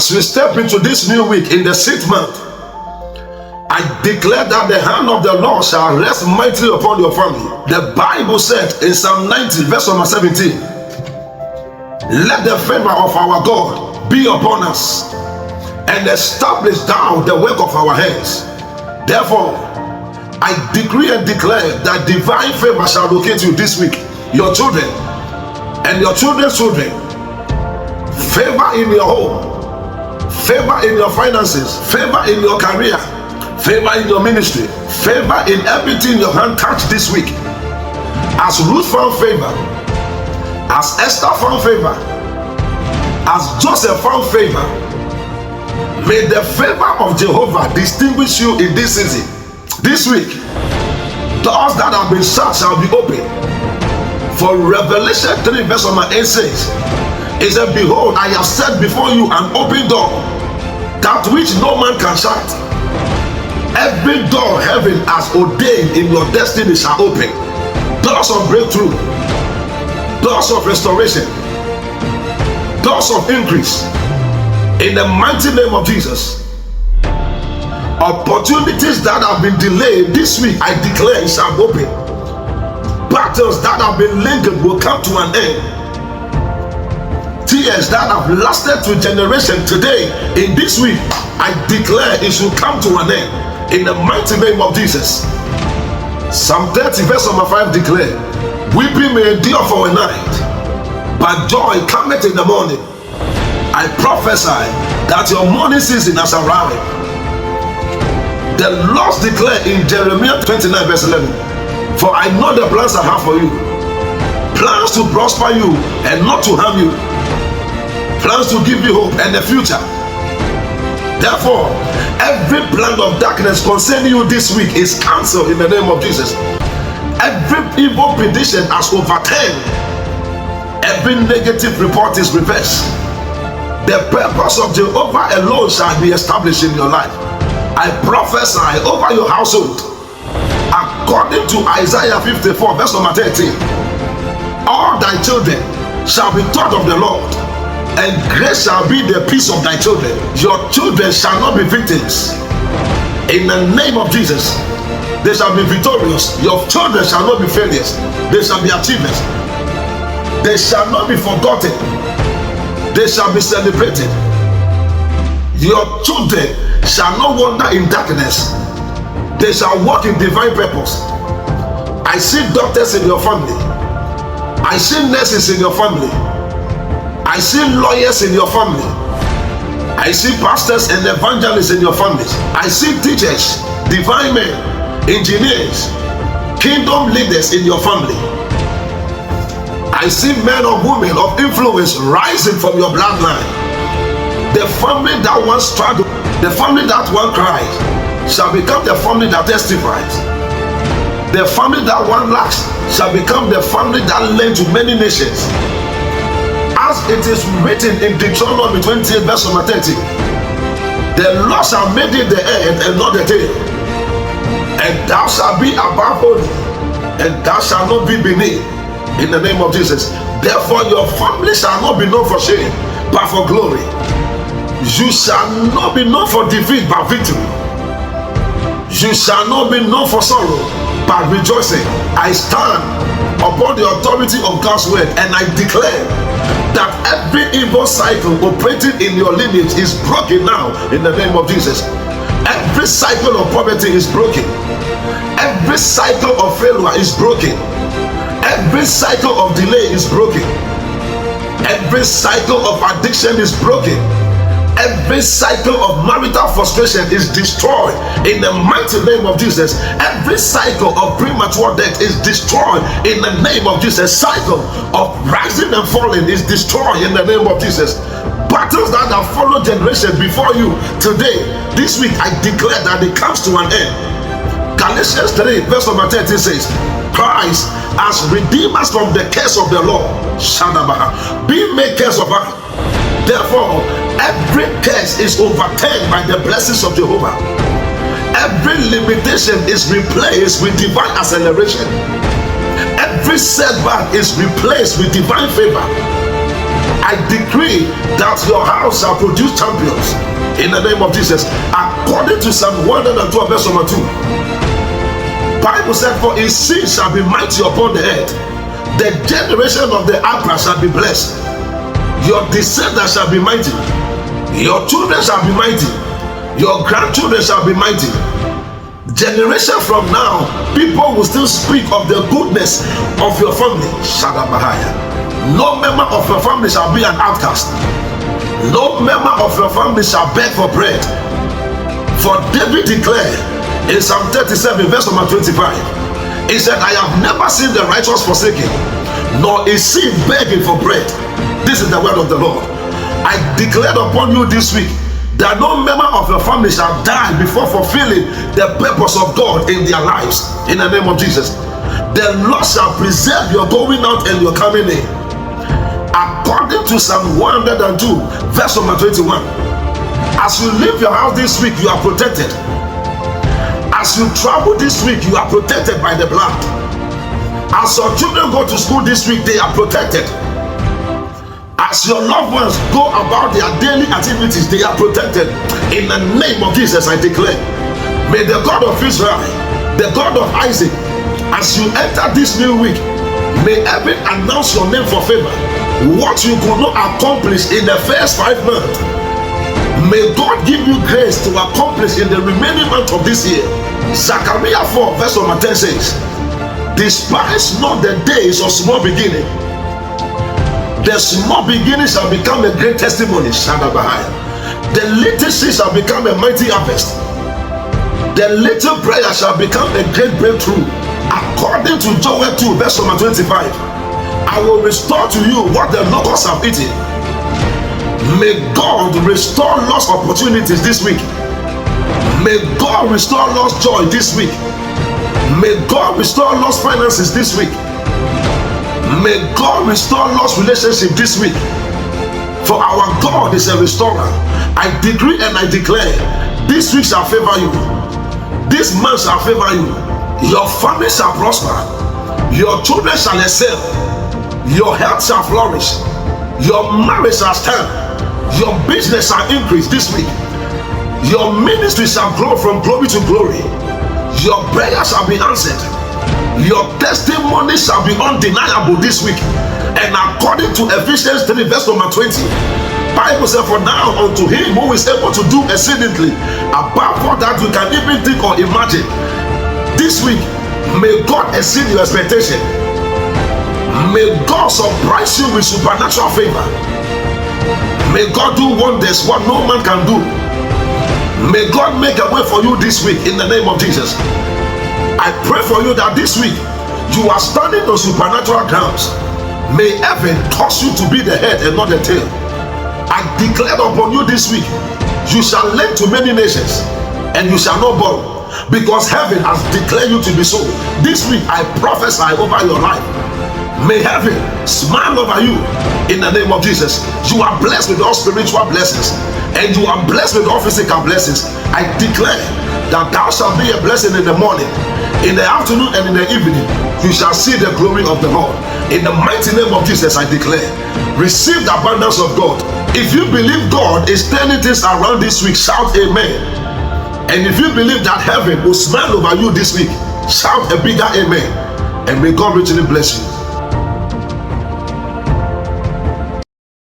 As we step into this new week in the 6th month, I declare that the hand of the Lord shall rest mightily upon your family. The Bible said in Psalm 90, verse number 17, let the favor of our God be upon us, and establish thou the work of our hands. Therefore, I decree and declare that divine favor shall locate you this week, your children, and your children's children. Favor in your home, favor in your finances, favor in your career, favor in your ministry, favor in everything your hand touch this week. As Ruth found favor, as Esther found favor, as Joseph found favor, may the favor of Jehovah distinguish you in this season. This week, doors that have been shut shall be opened. For Revelation 3 verse 8 says, it said, behold, I have set before you an open door, that which no man can shut. Every door heaven has ordained in your destiny shall open. Doors of breakthrough, doors of restoration, doors of increase. In the mighty name of Jesus. Opportunities that have been delayed this week, I declare it shall open. Battles that have been lingered will come to an end. Tears that have lasted to generation today, in this week, I declare it should come to an end. In the mighty name of Jesus. Psalm 30 verse number 5 declare, weeping may endure for a night, but joy cometh in the morning. I prophesy that your morning season has arrived. The Lord declared in Jeremiah 29 verse 11, for I know the plans I have for you, plans to prosper you and not to harm you, plans to give you hope and a future. Therefore, every plan of darkness concerning you this week is cancelled in the name of Jesus. Every evil prediction has overturned. Every negative report is reversed. The purpose of Jehovah alone shall be established in your life. I prophesy over your household, according to Isaiah 54 verse number 13. All thy children shall be taught of the Lord, and grace shall be the peace of thy children. Your children shall not be victims. In the name of Jesus, they shall be victorious. Your children shall not be failures. They shall be achievers. They shall not be forgotten. They shall be celebrated. Your children shall not wander in darkness. They shall walk in divine purpose. I see doctors in your family. I see nurses in your family. I see lawyers in your family. I see pastors and evangelists in your families. I see teachers, divine men, engineers, kingdom leaders in your family. I see men or women of influence rising from your bloodline. The family that once struggled, the family that once cried, shall become the family that testifies. The family that once lacked shall become the family that led to many nations. As it is written in Deuteronomy 28 verse 30, the Lord shall make thee the head and not the tail, and thou shalt be above only, and thou shalt not be beneath, in the name of Jesus. Therefore your family shall not be known for shame, but for glory. You shall not be known for defeat, but victory. You shall not be known for sorrow, but rejoicing. I stand upon the authority of God's word, and I declare that every evil cycle operating in your lineage is broken now in the name of Jesus. Every cycle of poverty is broken. Every cycle of failure is broken. Every cycle of delay is broken. Every cycle of addiction is broken. Every cycle of marital frustration is destroyed in the mighty name of Jesus. Every cycle of premature death is destroyed in the name of Jesus. Cycle of rising and falling is destroyed in the name of Jesus. Battles that have followed generations before you, today, this week, I declare that it comes to an end. Galatians 3 verse number 13 says, Christ has redeemed us from the curse of the law. Be made curse of us. Therefore, every curse is overturned by the blessings of Jehovah. Every limitation is replaced with divine acceleration. Every setback is replaced with divine favor. I decree that your house shall produce champions in the name of Jesus. According to Psalm 112 verse number 2, Bible said, for his seed shall be mighty upon the earth. The generation of the Abra shall be blessed. Your descendants shall be mighty. Your children shall be mighty. Your grandchildren shall be mighty. Generation from now, people will still speak of the goodness of your family. Shadabahaya. No member of your family shall be an outcast. No member of your family shall beg for bread. For David declared in Psalm 37 verse number 25, he said, I have never seen the righteous forsaken, nor is seed begging for bread. This is the word of the Lord. I declared upon you this week that no member of your family shall die before fulfilling the purpose of God in their lives. In the name of Jesus. The Lord shall preserve your going out and your coming in. According to Psalm 102, verse number 21. As you leave your house this week, you are protected. As you travel this week, you are protected by the blood. As your children go to school this week, they are protected. As your loved ones go about their daily activities, they are protected. In the name of Jesus, I declare, may the God of Israel, the God of Isaac, as you enter this new week, may heaven announce your name for favor. What you could not accomplish in the first 5 months, may God give you grace to accomplish in the remaining month of this year. Zechariah 4 verse number 10 says, despise not the days of small beginning. The small beginning shall become a great testimony. The little seed shall become a mighty harvest. The little prayer shall become a great breakthrough. According to Joel 2 verse number 25, I will restore to you what the locusts have eaten. May God restore lost opportunities this week. May God restore lost joy this week. May God restore lost finances this week. May God restore lost relationship this week. For our God is a restorer. I decree and I declare, this week shall favor you. This month shall favor you. Your family shall prosper. Your children shall excel. Your health shall flourish. Your marriage shall stand. Your business shall increase this week. Your ministry shall grow from glory to glory. Your prayer shall be answered. Your testimony shall be undeniable this week. And according to Ephesians 3 verse number 20, Bible says, for now unto him who is able to do exceedingly above all that we can even think or imagine. This week, may God exceed your expectation. May God surprise you with supernatural favor. May God do wonders what no man can do. May God make a way for you this week in the name of Jesus. I pray for you that this week you are standing on supernatural grounds. May heaven cause you to be the head and not the tail. I declare upon you this week, you shall lend to many nations and you shall not borrow, because heaven has declared you to be so. This week I prophesy over your life. May heaven smile over you in the name of Jesus. You are blessed with all spiritual blessings and you are blessed with all physical blessings. I declare that thou shalt be a blessing in the morning, in the afternoon and in the evening. You shall see the glory of the Lord. In the mighty name of Jesus, I declare, receive the abundance of God. If you believe God is turning things around this week, shout amen. And if you believe that heaven will smile over you this week, shout a bigger amen. And may God richly bless you.